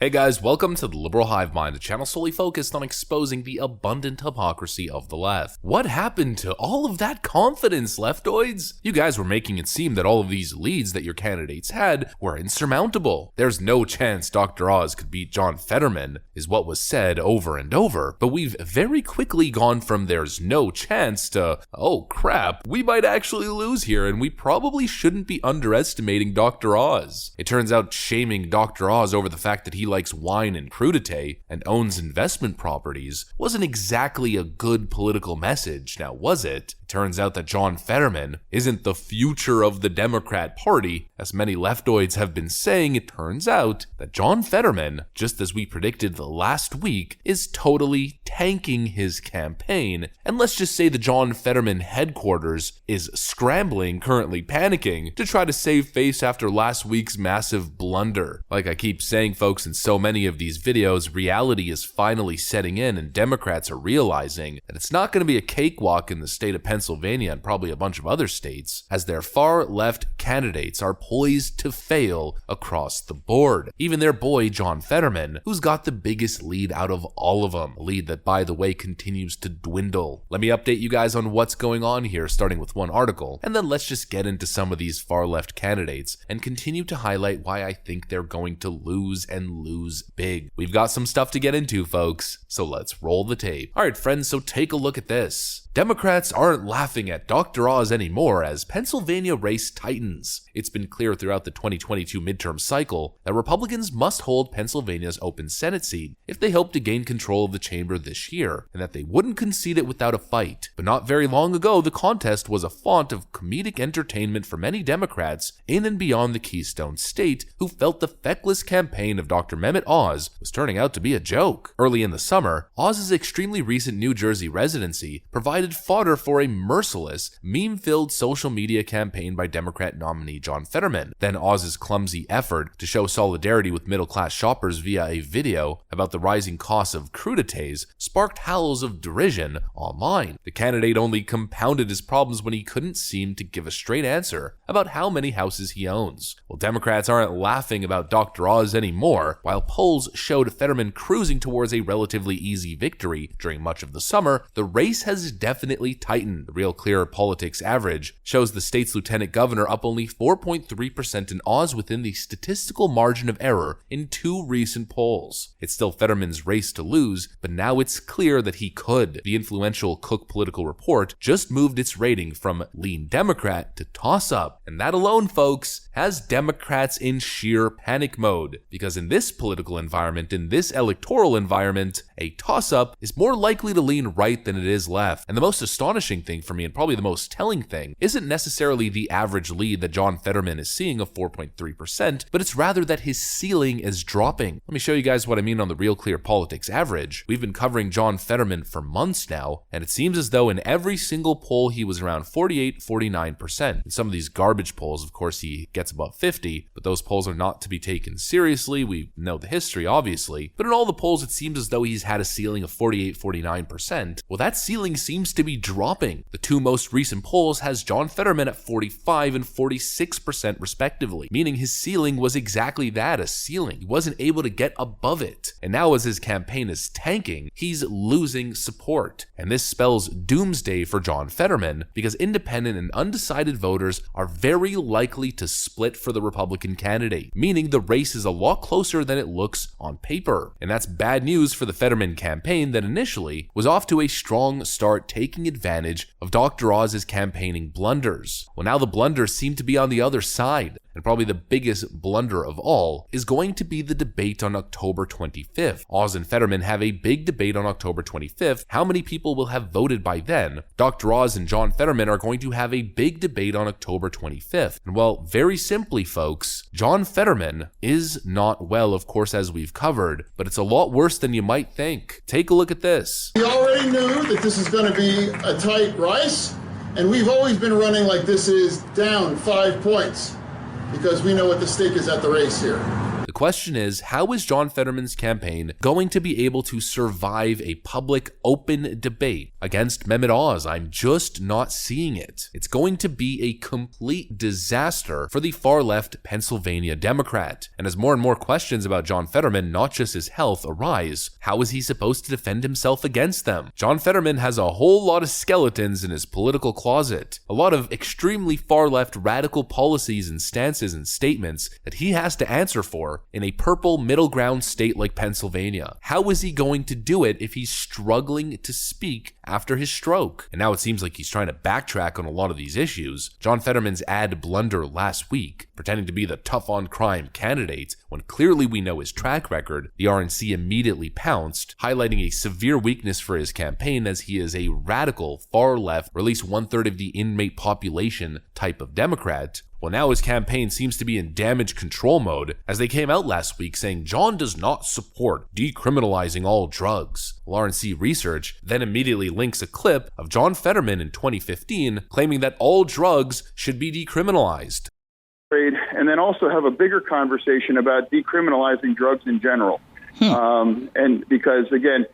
Hey guys, welcome to the Liberal Hive Mind, a channel solely focused on exposing the abundant hypocrisy of the left. What happened to all of that confidence, leftoids? You guys were making it seem that all of these leads that your candidates had were insurmountable. There's no chance Dr. Oz could beat John Fetterman, is what was said over and over, but we've very quickly gone from there's no chance to, oh crap, we might actually lose here and we probably shouldn't be underestimating Dr. Oz. It turns out shaming Dr. Oz over the fact that he likes wine and crudité and owns investment properties wasn't exactly a good political message, now was it? It turns out that John Fetterman isn't the future of the Democrat Party. As many leftoids have been saying, it turns out that John Fetterman, just as we predicted the last week, is totally tanking his campaign. And let's just say the John Fetterman headquarters is scrambling, currently panicking, to try to save face after last week's massive blunder. Like I keep saying, folks, in so many of these videos, reality is finally setting in and Democrats are realizing that it's not going to be a cakewalk in the state of Pennsylvania and probably a bunch of other states, as their far left candidates are poised to fail across the board. Even their boy John Fetterman, who's got the biggest lead out of all of them, a lead that by the way continues to dwindle. Let me update you guys on what's going on here, starting with one article, and then let's just get into some of these far left candidates and continue to highlight why I think they're going to lose and lose big. We've got some stuff to get into, folks, so let's roll the tape. Alright friends, so take a look at this. Democrats aren't laughing at Dr. Oz anymore as Pennsylvania race tightens. It's been clear throughout the 2022 midterm cycle that Republicans must hold Pennsylvania's open Senate seat if they hope to gain control of the chamber this year, and that they wouldn't concede it without a fight. But not very long ago, the contest was a font of comedic entertainment for many Democrats in and beyond the Keystone State who felt the feckless campaign of Dr. Mehmet Oz was turning out to be a joke. Early in the summer, Oz's extremely recent New Jersey residency provided fodder for a merciless, meme-filled social media campaign by Democrat nominee John Fetterman. Then Oz's clumsy effort to show solidarity with middle-class shoppers via a video about the rising costs of crudités sparked howls of derision online. The candidate only compounded his problems when he couldn't seem to give a straight answer about how many houses he owns. Well, Democrats aren't laughing about Dr. Oz anymore. While polls showed Fetterman cruising towards a relatively easy victory during much of the summer, the race has definitely tightened. The Real Clear Politics average shows the state's lieutenant governor up only 4.3% and Oz within the statistical margin of error in two recent polls. It's still Fetterman's race to lose, but now it's clear that he could. The influential Cook Political Report just moved its rating from lean Democrat to toss-up, and that alone, folks, has Democrats in sheer panic mode, because in this political environment, in this electoral environment, a toss-up is more likely to lean right than it is left. And the most astonishing thing for me, and probably the most telling thing, isn't necessarily the average lead that John Fetterman is seeing of 4.3%, but it's rather that his ceiling is dropping. Let me show you guys what I mean on the Real Clear Politics average. We've been covering John Fetterman for months now, and it seems as though in every single poll he was around 48-49%. In some of these garbage polls, of course, he gets above 50, but those polls are not to be taken seriously. We know the history, obviously, but in all the polls, it seems as though he's had a ceiling of 48-49%. Well, that ceiling seems to be dropping. The two most recent polls has John Fetterman at 45 and 46% respectively, meaning his ceiling was exactly that, a ceiling. He wasn't able to get above it. And now as his campaign is tanking, he's losing support. And this spells doomsday for John Fetterman because independent and undecided voters are very likely to split for the Republican candidate, meaning the race is a lot closer than it looks on paper. And that's bad news for the Fetterman campaign that initially was off to a strong start taking advantage of Dr. Oz's campaigning blunders. Well, now the blunders seem to be on the other side. And probably the biggest blunder of all is going to be the debate on October 25th. Oz and Fetterman have a big debate on October 25th. How many people will have voted by then? Dr. Oz and John Fetterman are going to have a big debate on October 25th. And well, very simply, folks, John Fetterman is not well, of course, as we've covered, but it's a lot worse than you might think. Take a look at this. We already knew that this is going to be a tight race, and we've always been running like this is down 5 points. Because we know what the stake is at the race here. The question is, how is John Fetterman's campaign going to be able to survive a public, open debate against Mehmet Oz. I'm just not seeing it. It's going to be a complete disaster for the far-left Pennsylvania Democrat. And as more and more questions about John Fetterman, not just his health, arise, how is he supposed to defend himself against them? John Fetterman has a whole lot of skeletons in his political closet, a lot of extremely far-left radical policies and stances and statements that he has to answer for in a purple middle ground state like Pennsylvania. How is he going to do it if he's struggling to speak after his stroke? And now it seems like he's trying to backtrack on a lot of these issues. John Fetterman's ad blunder last week, pretending to be the tough-on-crime candidate, when clearly we know his track record, the RNC immediately pounced, highlighting a severe weakness for his campaign as he is a radical, far-left, or at least one-third of the inmate population type of Democrat. Well, now his campaign seems to be in damage control mode, as they came out last week saying John does not support decriminalizing all drugs. Well, RNC research then immediately links a clip of John Fetterman in 2015 claiming that all drugs should be decriminalized. And then also have a bigger conversation about decriminalizing drugs in general. And because, again,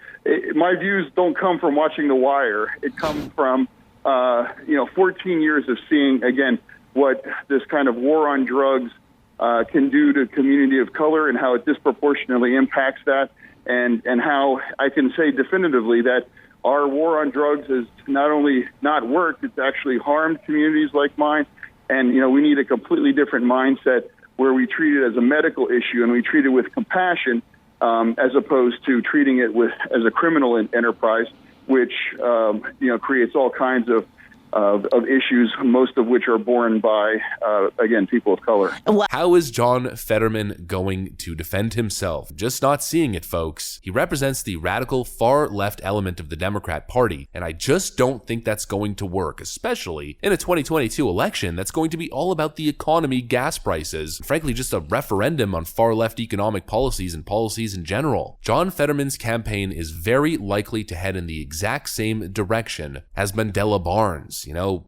my views don't come from watching The Wire. It comes from, 14 years of seeing, again, what this kind of war on drugs can do to community of color and how it disproportionately impacts that, and how I can say definitively that our war on drugs has not only not worked, it's actually harmed communities like mine. And, we need a completely different mindset where we treat it as a medical issue and we treat it with compassion as opposed to treating it as a criminal enterprise, which, creates all kinds of issues, most of which are borne by, again, people of color. How is John Fetterman going to defend himself? Just not seeing it, folks. He represents the radical far-left element of the Democrat Party, and I just don't think that's going to work, especially in a 2022 election that's going to be all about the economy, gas prices, and frankly, just a referendum on far-left economic policies and policies in general. John Fetterman's campaign is very likely to head in the exact same direction as Mandela Barnes.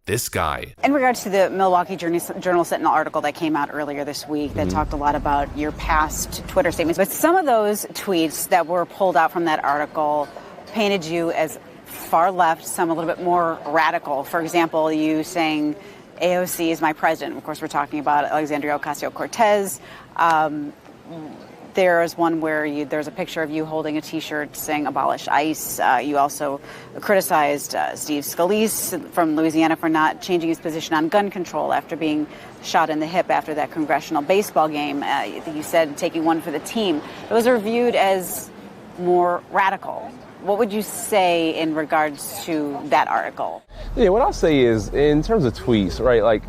This guy. In regards to the Milwaukee Journal Sentinel article that came out earlier this week that talked a lot about your past Twitter statements, but some of those tweets that were pulled out from that article painted you as far left, some a little bit more radical. For example, you saying AOC is my president. Of course, we're talking about Alexandria Ocasio-Cortez. There's one where there's a picture of you holding a T-shirt saying abolish ICE. You also criticized Steve Scalise from Louisiana for not changing his position on gun control after being shot in the hip after that congressional baseball game. You said taking one for the team. Those are viewed as more radical. What would you say in regards to that article? Yeah, what I'll say is, in terms of tweets, right, like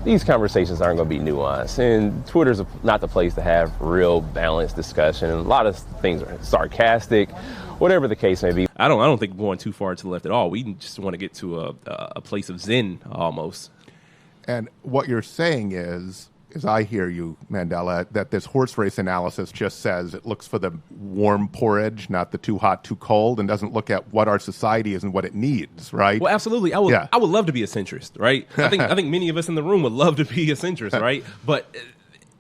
these conversations aren't going to be nuanced, and Twitter's not the place to have real balanced discussion. And a lot of things are sarcastic, whatever the case may be. I don't think we're going too far to the left at all. We just want to get to a place of zen almost. And what you're saying is I hear you, Mandela, that this horse race analysis just says it looks for the warm porridge, not the too hot, too cold, and doesn't look at what our society is and what it needs, right? Well, absolutely. I would love to be a centrist, right? I think many of us in the room would love to be a centrist, right? But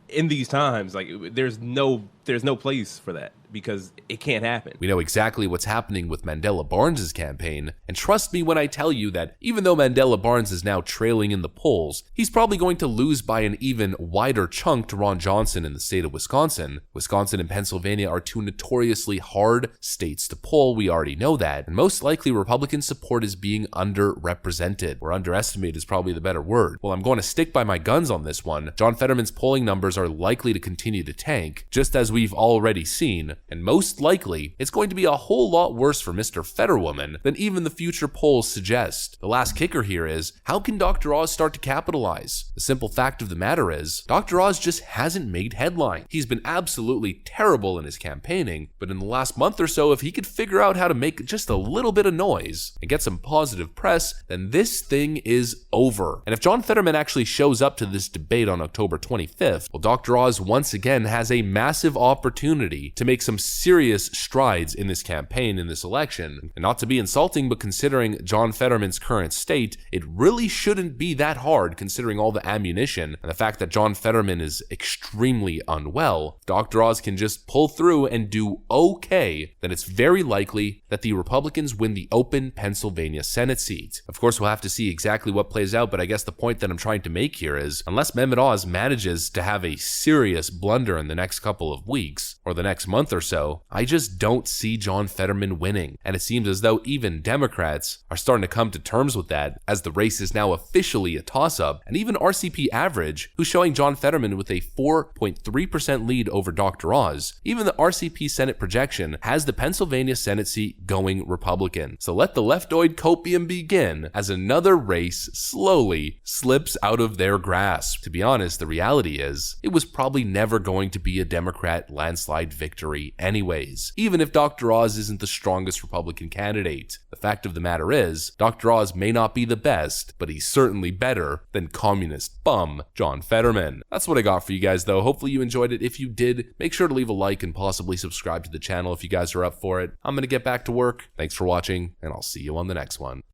in these times, there's no place for that, because it can't happen. We know exactly what's happening with Mandela Barnes' campaign, and trust me when I tell you that even though Mandela Barnes is now trailing in the polls, he's probably going to lose by an even wider chunk to Ron Johnson in the state of Wisconsin. Wisconsin and Pennsylvania are two notoriously hard states to poll, we already know that, and most likely Republican support is being underrepresented, or underestimated is probably the better word. Well, I'm going to stick by my guns on this one. John Fetterman's polling numbers are likely to continue to tank, just as we've already seen, and most likely, it's going to be a whole lot worse for Mr. Fetterwoman than even the future polls suggest. The last kicker here is, how can Dr. Oz start to capitalize? The simple fact of the matter is, Dr. Oz just hasn't made headlines. He's been absolutely terrible in his campaigning, but in the last month or so, if he could figure out how to make just a little bit of noise and get some positive press, then this thing is over. And if John Fetterman actually shows up to this debate on October 25th, well, Dr. Oz once again has a massive opportunity to make some serious strides in this campaign, in this election. And not to be insulting, but considering John Fetterman's current state, it really shouldn't be that hard considering all the ammunition and the fact that John Fetterman is extremely unwell. If Dr. Oz can just pull through and do okay, then it's very likely that the Republicans win the open Pennsylvania Senate seat. Of course, we'll have to see exactly what plays out, but I guess the point that I'm trying to make here is, unless Mehmet Oz manages to have a serious blunder in the next couple of weeks, or the next month or so, I just don't see John Fetterman winning. And it seems as though even Democrats are starting to come to terms with that, as the race is now officially a toss-up. And even RCP Average, who's showing John Fetterman with a 4.3% lead over Dr. Oz, even the RCP Senate projection has the Pennsylvania Senate seat going Republican. So let the leftoid copium begin as another race slowly slips out of their grasp. To be honest, the reality is, it was probably never going to be a Democrat landslide victory anyways, even if Dr. Oz isn't the strongest Republican candidate. The fact of the matter is, Dr. Oz may not be the best, but he's certainly better than communist bum John Fetterman. That's what I got for you guys though. Hopefully you enjoyed it. If you did, make sure to leave a like and possibly subscribe to the channel if you guys are up for it. I'm gonna get back to work. Thanks for watching, and I'll see you on the next one.